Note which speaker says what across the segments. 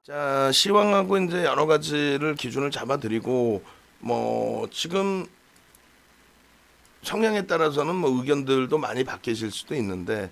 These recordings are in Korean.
Speaker 1: 자, 시황하고 이제 여러 가지를 기준을 잡아드리고 뭐 지금 성향에 따라서는 뭐 의견들도 많이 바뀌실 수도 있는데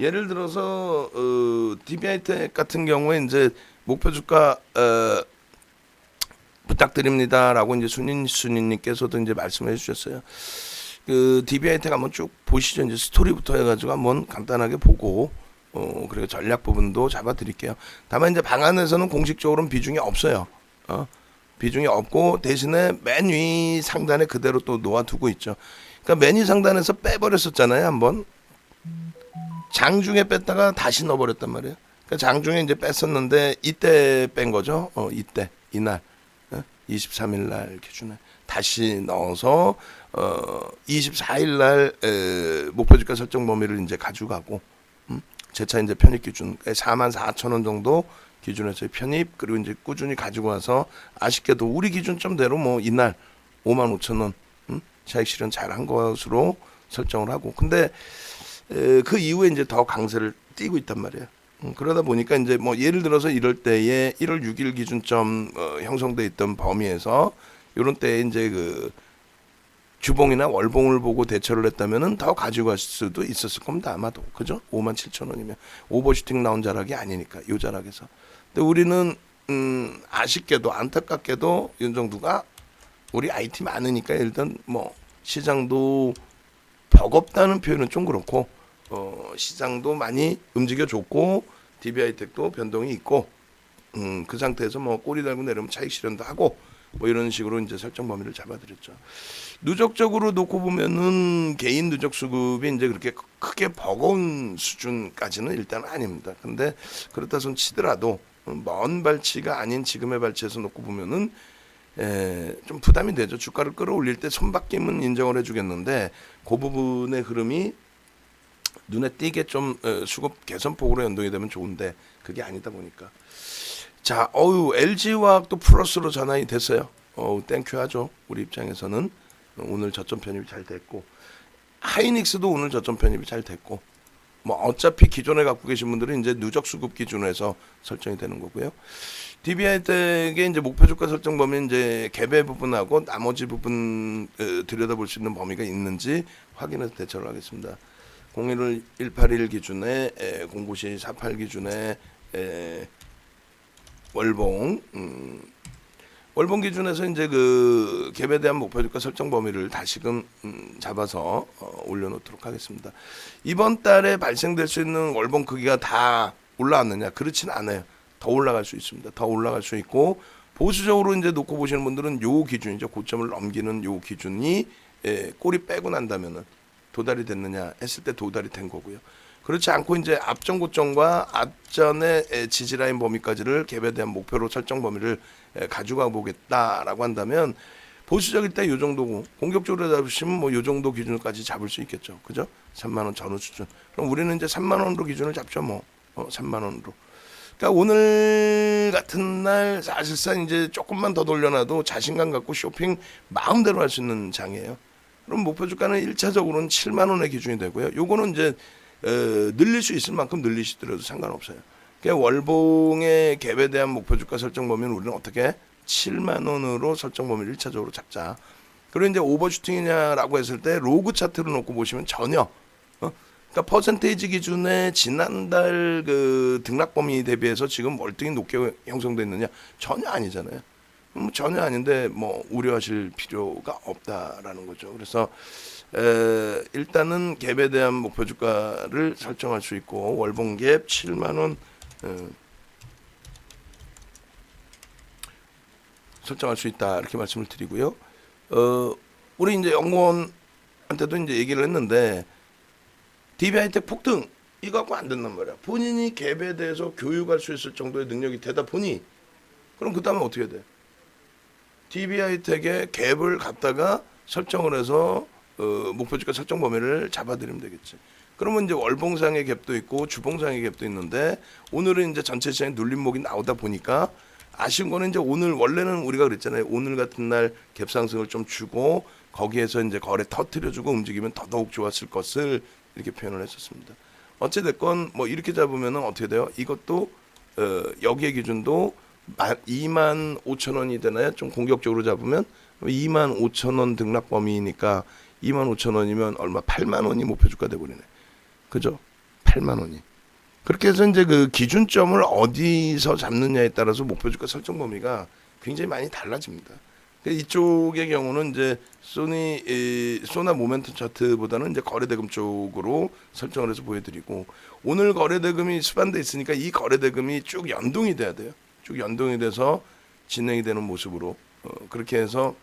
Speaker 1: 예를 들어서 DBI텍 같은 경우에 이제 목표 주가 부탁드립니다라고 이제 순인님께서도 이제 말씀해 주셨어요. 그 DBI텍 한번 쭉 보시죠. 이제 스토리부터 해가지고 한번 간단하게 보고 그리고 전략 부분도 잡아드릴게요. 다만 이제 방안에서는 공식적으로는 비중이 없어요. 비중이 없고 대신에 맨 위 상단에 그대로 또 놓아두고 있죠. 그러니까 맨 위 상단에서 빼버렸었잖아요. 한번 장중에 뺐다가 다시 넣어버렸단 말이에요. 그러니까 장중에 이제 뺐었는데 이때 뺀 거죠. 이때 이날 23일 날 기준에 다시 넣어서 24일 날 목표주가 설정 범위를 이제 가져가고 재차 이제 편입 기준 44,000원 정도 기준에서의 편입 그리고 이제 꾸준히 가지고 와서 아쉽게도 우리 기준점대로 뭐 이날 55,000원 차익 실현 잘한 것으로 설정을 하고 근데 그 이후에 이제 더 강세를 띄고 있단 말이에요. 그러다 보니까 이제 뭐 예를 들어서 이럴 때에 1월 6일 기준점 형성돼 있던 범위에서 이런 때에 이제 그 주봉이나 월봉을 보고 대처를 했다면은 더 가지고 갈 수도 있었을 겁니다. 아마도. 그죠? 57,000원이면 오버슈팅 나온 자락이 아니니까 요 자락에서. 근데 우리는 아쉽게도 안타깝게도 윤정두가 우리 IT 많으니까 일단 뭐 시장도 버겁다는 표현은 좀 그렇고 시장도 많이 움직여 줬고 DBI텍도 변동이 있고 그 상태에서 뭐 꼬리 달고 내려면 차익 실현도 하고 뭐 이런 식으로 이제 설정 범위를 잡아드렸죠. 누적적으로 놓고 보면은 개인 누적 수급이 이제 그렇게 크게 버거운 수준까지는 일단 아닙니다. 근데 그렇다 손 치더라도 먼 발치가 아닌 지금의 발치에서 놓고 보면은 좀 부담이 되죠. 주가를 끌어올릴 때 손바뀜은 인정을 해주겠는데 그 부분의 흐름이 눈에 띄게 좀 수급 개선폭으로 연동이 되면 좋은데 그게 아니다 보니까 자, LG화학도 플러스로 전환이 됐어요. 땡큐 하죠. 우리 입장에서는 오늘 저점 편입이 잘 됐고 하이닉스도 오늘 저점 편입이 잘 됐고 뭐 어차피 기존에 갖고 계신 분들은 이제 누적 수급 기준에서 설정이 되는 거고요. DBI텍의 이제 목표 주가 설정 범위 이제 개별 부분하고 나머지 부분 들여다볼 수 있는 범위가 있는지 확인해서 대처를 하겠습니다. 01월 181 기준에 09시 48 기준에 월봉 월봉 기준에서 이제 그 갭에 대한 목표 주가 설정 범위를 다시금 잡아서 올려놓도록 하겠습니다. 이번 달에 발생될 수 있는 월봉 크기가 다 올라왔느냐? 그렇지는 않아요. 더 올라갈 수 있습니다. 더 올라갈 수 있고 보수적으로 이제 놓고 보시는 분들은 요 기준이죠. 고점을 넘기는 요 기준이 꼬리 빼고 난다면은 도달이 됐느냐 했을 때 도달이 된 거고요. 그렇지 않고 이제 앞전 고점과 앞전의 지지라인 범위까지를 갭에 대한 목표로 설정 범위를 가져가 보겠다라고 한다면 보수적일 때 요 정도고 공격적으로 잡으시면 뭐 요 정도 기준까지 잡을 수 있겠죠. 그죠? 3만 원 전후 수준. 그럼 우리는 이제 3만 원으로 기준을 잡죠. 뭐 3만 원으로. 그러니까 오늘 같은 날 사실상 이제 조금만 더 돌려놔도 자신감 갖고 쇼핑 마음대로 할 수 있는 장이에요. 그럼 목표 주가는 1차적으로는 7만 원의 기준이 되고요. 요거는 이제 늘릴 수 있을 만큼 늘리시더라도 상관없어요. 그러니까 월봉의 갭에 대한 목표 주가 설정 범위는 우리는 어떻게 7만 원으로 설정 범위를 1차적으로 잡자. 그리고 이제 오버슈팅이냐라고 했을 때 로그 차트로 놓고 보시면 전혀 그러니까 퍼센테이지 기준에 지난달 그 등락 범위 대비해서 지금 월등히 높게 형성돼 있느냐 전혀 아니잖아요. 전혀 아닌데 뭐 우려하실 필요가 없다라는 거죠. 그래서 일단은 갭에 대한 목표 주가를 설정할 수 있고 월봉 갭 7만 원 설정할 수 있다 이렇게 말씀을 드리고요. 우리 이제 연구원한테도 이제 얘기를 했는데 DBI텍 폭등 이거 갖고 안 된단 말이야. 본인이 갭에 대해서 교육할 수 있을 정도의 능력이 되다 보니 그럼 그 다음에 어떻게 돼? DBI텍의 갭을 갖다가 설정을 해서 목표주가 설정 범위를 잡아드리면 되겠지. 그러면 이제 월봉상의 갭도 있고 주봉상의 갭도 있는데 오늘은 이제 전체 시장에 눌림목이 나오다 보니까 아쉬운 거는 이제 오늘 원래는 우리가 그랬잖아요. 오늘 같은 날 갭 상승을 좀 주고 거기에서 이제 거래 터트려주고 움직이면 더더욱 좋았을 것을 이렇게 표현을 했었습니다. 어찌 됐건 뭐 이렇게 잡으면은 어떻게 돼요? 이것도 여기의 기준도 2만 5천 원이 되나요? 좀 공격적으로 잡으면 2만 5천 원 등락 범위니까 2만 5천 원이면 얼마? 8만 원이 목표 주가 돼버리네. 그죠? 8만 원이. 그렇게 해서 이제 그 기준점을 어디서 잡느냐에 따라서 목표 주가 설정 범위가 굉장히 많이 달라집니다. 이쪽의 경우는 이제 소나 모멘텀 차트보다는 이제 거래대금 쪽으로 설정을 해서 보여드리고, 오늘 거래대금이 수반돼 있으니까 이 거래대금이 쭉 연동이 돼야 돼요. 쭉 연동이 돼서 진행이 되는 모습으로 그렇게 해서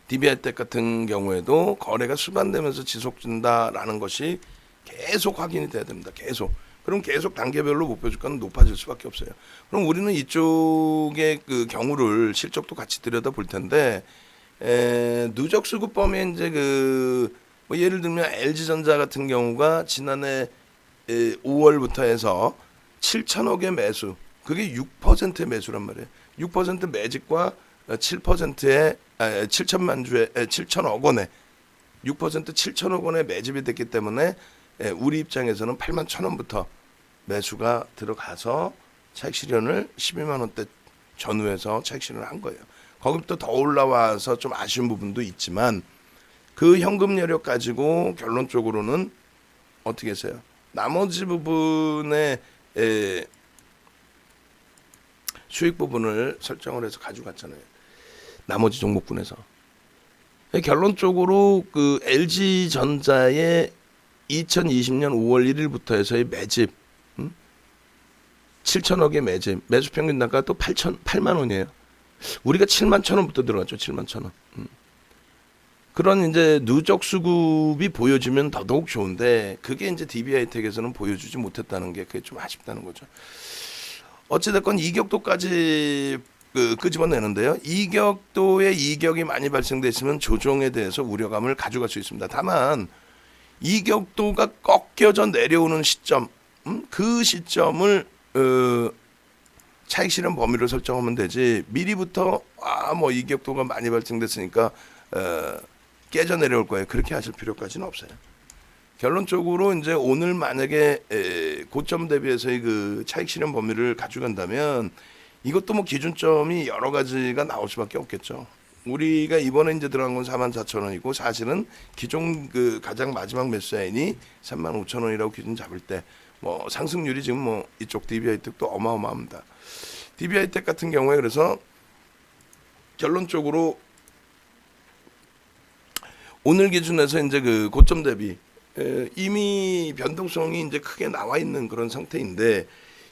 Speaker 1: DBI텍 같은 경우에도 거래가 수반되면서 지속된다라는 것이 계속 확인이 돼야 됩니다. 계속. 그럼 계속 단계별로 목표 주가는 높아질 수밖에 없어요. 그럼 우리는 이쪽의 그 경우를 실적도 같이 들여다 볼 텐데, 누적 수급 범위에 이제 뭐 예를 들면 LG전자 같은 경우가 지난해 5월부터 해서 7천억의 매수, 그게 6%의 매수란 말이에요. 6% 매집과 7%의 7천억 원에 6% 7천억 원에 매집이 됐기 때문에 우리 입장에서는 8만 1,000원부터 매수가 들어가서 차익 실현을 12만 원대 전후에서 차익 실현을 한 거예요. 거기부터 더 올라와서 좀 아쉬운 부분도 있지만 그 현금 여력 가지고 결론적으로는 어떻게 했어요? 나머지 부분의 수익 부분을 설정을 해서 가져갔잖아요. 나머지 종목군에서. 결론적으로 그 LG전자의 2020년 5월 1일부터 해서의 매집, 7천억의 매집, 매수 평균 단가가 또 8만 원이에요. 우리가 7만 1,000원부터 들어갔죠. 7만 1,000원. 그런 이제 누적 수급이 보여주면 더더욱 좋은데, 그게 이제 DBI텍에서는 보여주지 못했다는 게 그게 좀 아쉽다는 거죠. 어찌됐건 이격도까지 끄집어내는데요. 이격도에 이격이 많이 발생됐으면 조정에 대해서 우려감을 가져갈 수 있습니다. 다만 이격도가 꺾여져 내려오는 시점, 그 시점을 차익 실현 범위를 설정하면 되지, 미리부터 뭐 이격도가 많이 발생됐으니까 깨져 내려올 거예요, 그렇게 하실 필요까지는 없어요. 결론적으로 이제 오늘 만약에 고점 대비해서의 그 차익 실현 범위를 가져간다면 이것도 뭐 기준점이 여러 가지가 나올 수밖에 없겠죠. 우리가 이번에 이제 들어간 건 44,000원이고, 사실은 기존 그 가장 마지막 매수 라인이 35,000원이라고 기준 잡을 때 뭐 상승률이 지금 뭐 이쪽 DBI텍도 어마어마합니다. DBI텍 같은 경우에 그래서 결론적으로 오늘 기준에서 이제 그 고점 대비 이미 변동성이 이제 크게 나와 있는 그런 상태인데,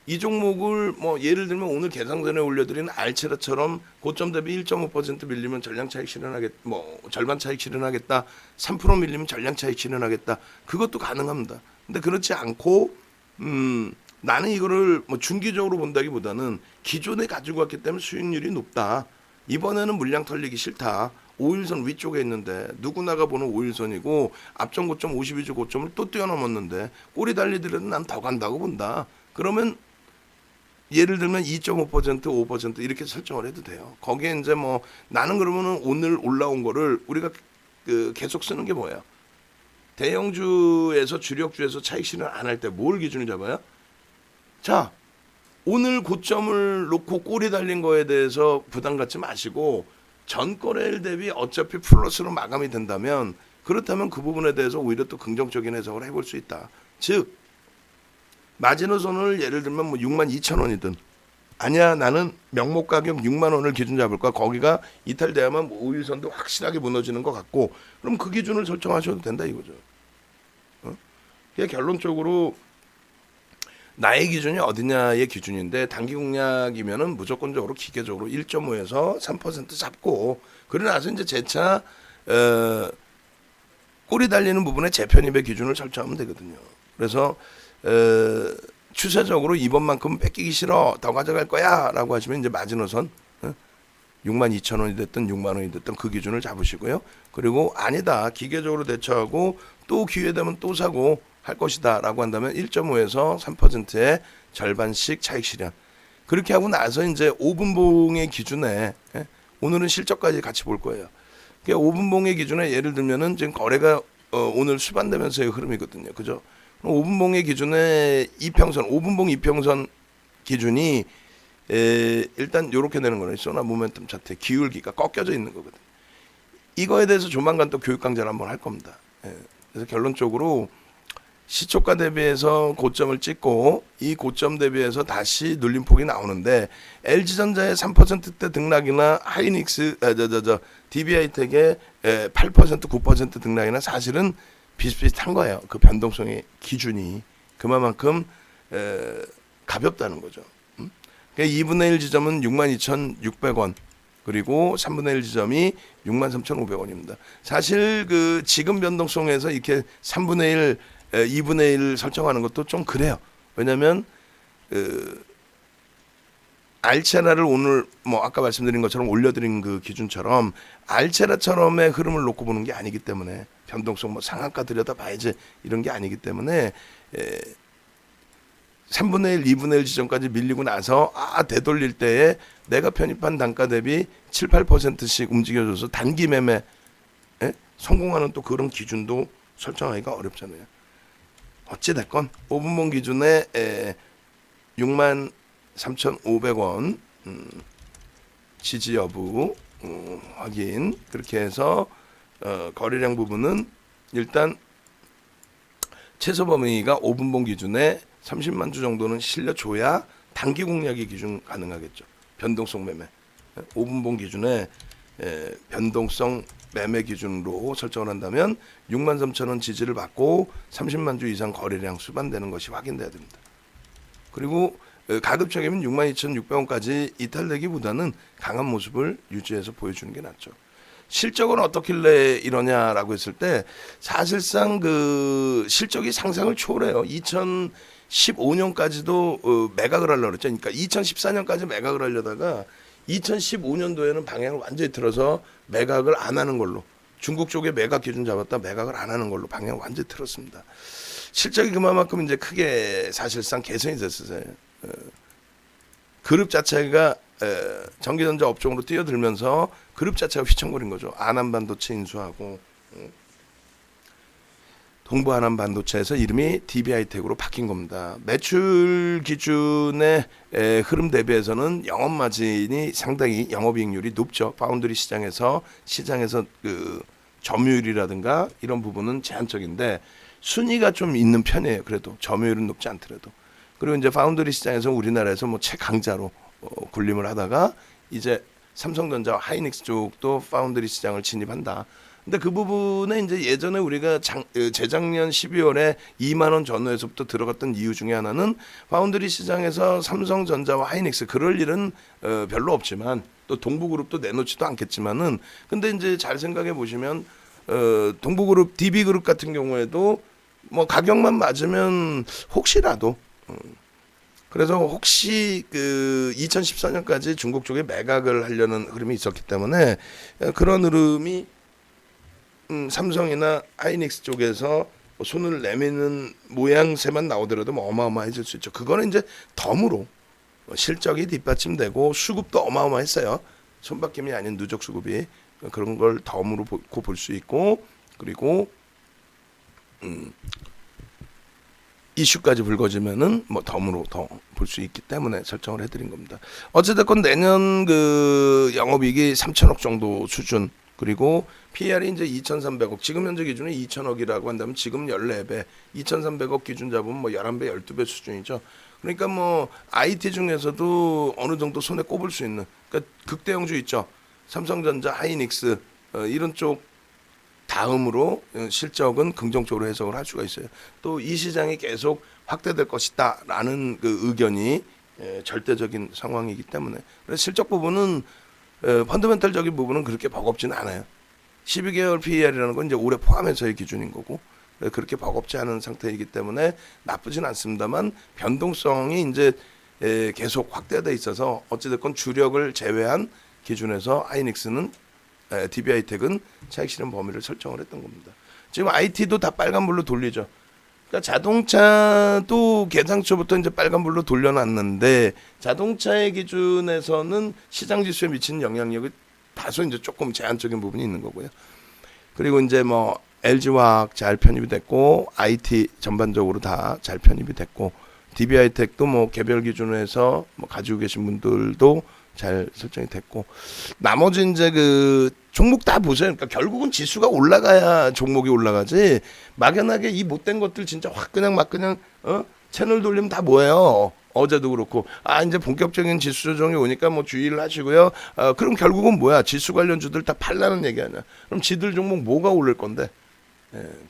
Speaker 1: 이 종목을 뭐 예를 들면 오늘 개상전에 올려드린 알체라처럼 고점 대비 1.5% 밀리면 전량 차익 실현하겠다, 뭐 절반 차익 실현하겠다, 3% 밀리면 전량 차익 실현하겠다, 그것도 가능합니다. 근데 그렇지 않고 나는 이거를 뭐 중기적으로 본다기보다는 기존에 가지고 왔기 때문에 수익률이 높다, 이번에는 물량 털리기 싫다, 5일선 위쪽에 있는데 누구나가 보는 5일선이고 앞전 고점 52주 고점을 또 뛰어넘었는데 꼬리 달리더라도 난 더 간다고 본다. 그러면 예를 들면 2.5%, 5% 이렇게 설정을 해도 돼요. 거기에 이제 뭐 나는 그러면은 오늘 올라온 거를 우리가 계속 쓰는 게 뭐예요? 대형주에서 주력주에서 차익 실현 안 할 때 뭘 기준을 잡아요? 자, 오늘 고점을 놓고 꼬리 달린 거에 대해서 부담 갖지 마시고 전 거래일 대비 어차피 플러스로 마감이 된다면, 그렇다면 그 부분에 대해서 오히려 또 긍정적인 해석을 해볼 수 있다. 즉 마지노선을 예를 들면 뭐 62,000원이든, 아니야 나는 명목 가격 6만 원을 기준 잡을 거야, 거기가 이탈돼야만 뭐 5일선도 확실하게 무너지는 것 같고, 그럼 그 기준을 설정하셔도 된다 이거죠. 그게 결론적으로 나의 기준이 어디냐의 기준인데, 단기 공략이면은 무조건적으로 기계적으로 1.5에서 3% 잡고, 그러고 나서 이제 재차 꼬리 달리는 부분에 재편입의 기준을 설정하면 되거든요. 그래서 추세적으로 이번만큼 뺏기기 싫어, 더 가져갈 거야 라고 하시면 이제 마지노선 62,000원이 됐든 6만 원이 됐든 그 기준을 잡으시고요. 그리고 아니다, 기계적으로 대처하고 또 기회 되면 또 사고 할 것이다 라고 한다면 1.5에서 3%의 절반씩 차익 실현. 그렇게 하고 나서 이제 5분봉의 기준에, 오늘은 실적까지 같이 볼 거예요. 5분봉의 기준에 예를 들면은 지금 거래가 오늘 수반되면서의 흐름이거든요. 그죠? 5분봉의 기준에 이평선, 5분봉 이평선 기준이 일단 요렇게 되는 거는 소나 모멘텀 차트의 기울기가 꺾여져 있는 거거든. 이거에 대해서 조만간 또 교육 강좌를 한번 할 겁니다. 그래서 결론적으로 시초가 대비해서 고점을 찍고 이 고점 대비해서 다시 눌림폭이 나오는데 LG전자의 3%대 등락이나 하이닉스 DB하이텍의 8% 9% 등락이나 사실은 비슷비슷한 거예요. 그 변동성의 기준이 그만큼 가볍다는 거죠. 그러니까 2분의 1 지점은 62,600원 그리고 3분의 1 지점이 63,500원입니다. 사실 그 지금 변동성에서 이렇게 3분의 1 2분의 1 설정하는 것도 좀 그래요. 왜냐하면 알체라를 오늘 뭐 아까 말씀드린 것처럼 올려드린 그 기준처럼 알체라처럼의 흐름을 놓고 보는 게 아니기 때문에 변동성 뭐 상한가 들여다봐야지 이런 게 아니기 때문에 3분의 1, 2분의 1 지점까지 밀리고 나서 되돌릴 때에 내가 편입한 단가 대비 7, 8%씩 움직여줘서 단기 매매 성공하는 또 그런 기준도 설정하기가 어렵잖아요. 어찌됐건 5분봉 기준에 63,500원 지지 여부 확인 그렇게 해서 거래량 부분은 일단 최소 범위가 5분봉 기준에 30만 주 정도는 실려줘야 단기 공략이 기준 가능하겠죠. 변동성 매매 5분봉 기준에 변동성 매매 기준으로 설정을 한다면 63,000원 지지를 받고 30만 주 이상 거래량 수반되는 것이 확인돼야 됩니다. 그리고 가급적이면 62,600원까지 이탈되기보다는 강한 모습을 유지해서 보여주는 게 낫죠. 실적은 어떻길래 이러냐라고 했을 때 사실상 그 실적이 상상을 초월해요. 2015년까지도 매각을 하려고 그랬죠. 그러니까 2014년까지 매각을 하려다가 2015년도에는 방향을 완전히 틀어서 매각을 안 하는 걸로 중국 쪽에 매각 기준 잡았다 매각을 안 하는 걸로 방향을 완전히 틀었습니다. 실적이 그만큼 이제 크게 사실상 개선이 됐었어요. 그룹 자체가 전기전자 업종으로 뛰어들면서 그룹 자체가 휘청거린 거죠. 안암반도체 인수하고 동부안암반도체에서 이름이 DB하이텍으로 바뀐 겁니다. 매출 기준의 흐름 대비해서는 영업 마진이 상당히 영업이익률이 높죠. 파운드리 시장에서 그 점유율이라든가 이런 부분은 제한적인데 순위가 좀 있는 편이에요. 그래도 점유율은 높지 않더라도. 그리고 이제 파운드리 시장에서 우리나라에서 뭐 최강자로 군림을 하다가 이제 삼성전자와 하이닉스 쪽도 파운드리 시장을 진입한다. 근데 그 부분에 이제 예전에 우리가 재작년 12월에 2만 원 전후에서부터 들어갔던 이유 중에 하나는 파운드리 시장에서 삼성전자와 하이닉스 그럴 일은 별로 없지만 또 동부그룹도 내놓지도 않겠지만은 근데 이제 잘 생각해 보시면 동부그룹 DB그룹 같은 경우에도 뭐 가격만 맞으면 혹시라도 그래서 혹시 그 2014년까지 중국 쪽에 매각을 하려는 흐름이 있었기 때문에 그런 흐름이 삼성이나 하이닉스 쪽에서 손을 내미는 모양새만 나오더라도 뭐 어마어마해질 수 있죠. 그거는 이제 덤으로 실적이 뒷받침되고 수급도 어마어마했어요. 손바뀜이 아닌 누적 수급이 그런 걸 덤으로 볼 수 있고 그리고 이슈까지 불거지면은 뭐 덤으로 더 볼 수 있기 때문에 설정을 해드린 겁니다. 어찌됐건 내년 그 영업이익이 3천억 정도 수준 그리고 PER이 이제 2,300억 지금 현재 기준에 2,000억이라고 한다면 지금 14배 2,300억 기준 잡으면 뭐 11배 12배 수준이죠. 그러니까 뭐 IT 중에서도 어느 정도 손에 꼽을 수 있는 그러니까 극대형주 있죠. 삼성전자, 하이닉스 이런 쪽 다음으로 실적은 긍정적으로 해석을 할 수가 있어요. 또 이 시장이 계속 확대될 것이다라는 그 의견이 절대적인 상황이기 때문에 그래서 실적 부분은 펀더멘털적인 부분은 그렇게 버겁지는 않아요. 12개월 PER이라는 건 이제 올해 포함해서의 기준인 거고 그렇게 버겁지 않은 상태이기 때문에 나쁘진 않습니다만 변동성이 이제 계속 확대돼 있어서 어찌됐건 주력을 제외한 기준에서 하이닉스는 DB하이텍은 차익 실현 범위를 설정을 했던 겁니다. 지금 IT도 다 빨간불로 돌리죠. 그러니까 자동차도 개상초부터 이제 빨간불로 돌려놨는데 자동차의 기준에서는 시장 지수에 미치는 영향력이 다소 이제 조금 제한적인 부분이 있는 거고요. 그리고 이제 뭐 LG화학 잘 편입이 됐고 IT 전반적으로 다 잘 편입이 됐고 DB하이텍도 뭐 개별 기준에서 뭐 가지고 계신 분들도 잘 설정이 됐고, 나머지 이제 그 종목 다 보세요. 그러니까 결국은 지수가 올라가야 종목이 올라가지, 막연하게 이 못된 것들 진짜 확 그냥 막 그냥 채널 돌리면 다 뭐예요. 어제도 그렇고, 이제 본격적인 지수 조정이 오니까 뭐 주의를 하시고요. 그럼 결국은 뭐야, 지수 관련주들 다 팔라는 얘기 아니야. 그럼 지들 종목 뭐가 오를 건데.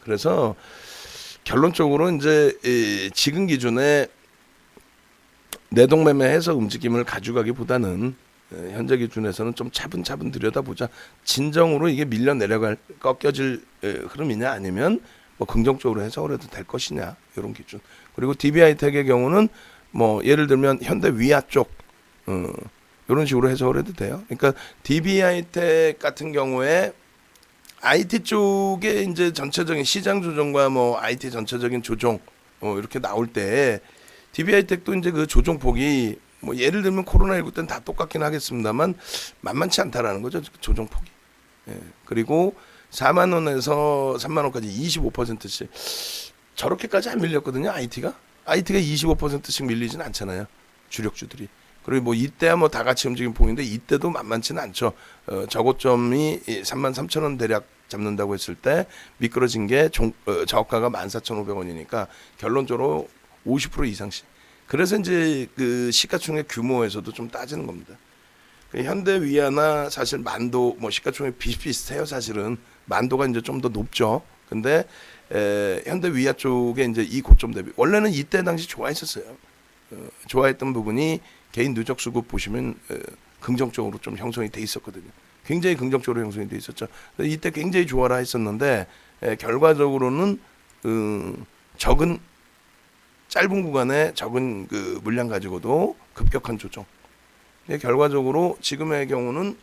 Speaker 1: 그래서 결론적으로 이제 지금 기준에 내동매매해서 움직임을 가져가기보다는 현재 기준에서는 좀 차분차분 들여다보자. 진정으로 이게 밀려 내려갈 꺾여질 흐름이냐, 아니면 뭐 긍정적으로 해석을 해도 될 것이냐, 이런 기준. 그리고 DB하이텍의 경우는 뭐 예를 들면 현대 위아 쪽 이런 식으로 해석을 해도 돼요. 그러니까 DB하이텍 같은 경우에 IT 쪽에 이제 전체적인 시장 조정과 뭐 IT 전체적인 조정 이렇게 나올 때 DB하이텍도 이제 그 조정 폭이 뭐 예를 들면 코로나19 때는 다 똑같긴 하겠습니다만 만만치 않다라는 거죠. 조정 폭이. 그리고 4만 원에서 3만 원까지 25%씩 저렇게까지 안 밀렸거든요. IT가 25%씩 밀리진 않잖아요. 주력주들이. 그리고 뭐 이때야 뭐 다 같이 움직임 보이는데 이때도 만만치는 않죠. 저고점이 33,000원 대략 잡는다고 했을 때 미끄러진 게 저가가 14,500원이니까 결론적으로 50% 이상씩. 그래서 이제 그 시가총액 규모에서도 좀 따지는 겁니다. 현대 위아나 사실 만도 뭐 시가총액 비슷비슷해요. 사실은 만도가 이제 좀 더 높죠. 근데 현대 위아 쪽에 이제 이 고점 대비 원래는 이때 당시 좋아했었어요. 좋아했던 부분이 개인 누적 수급 보시면 긍정적으로 좀 형성이 돼 있었거든요. 굉장히 긍정적으로 형성이 돼 있었죠. 이때 굉장히 좋아라 했었는데 결과적으로는 적은 짧은 구간에 적은 그 물량 가지고도 급격한 조정. 결과적으로 지금의 경우는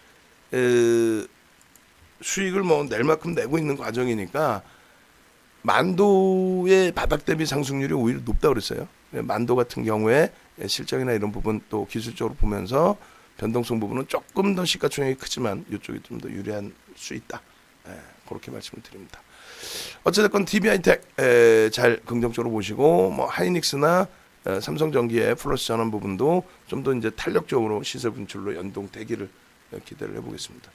Speaker 1: 수익을 뭐 낼 만큼 내고 있는 과정이니까 만도의 바닥 대비 상승률이 오히려 높다 그랬어요. 만도 같은 경우에 실적이나 이런 부분 또 기술적으로 보면서 변동성 부분은 조금 더 시가총액이 크지만 이쪽이 좀 더 유리한 수 있다. 그렇게 말씀을 드립니다. 어쨌든 DB하이텍 잘 긍정적으로 보시고 뭐 하이닉스나 삼성전기의 플러스 전환 부분도 좀 더 이제 탄력적으로 시세 분출로 연동되기를 기대를 해보겠습니다.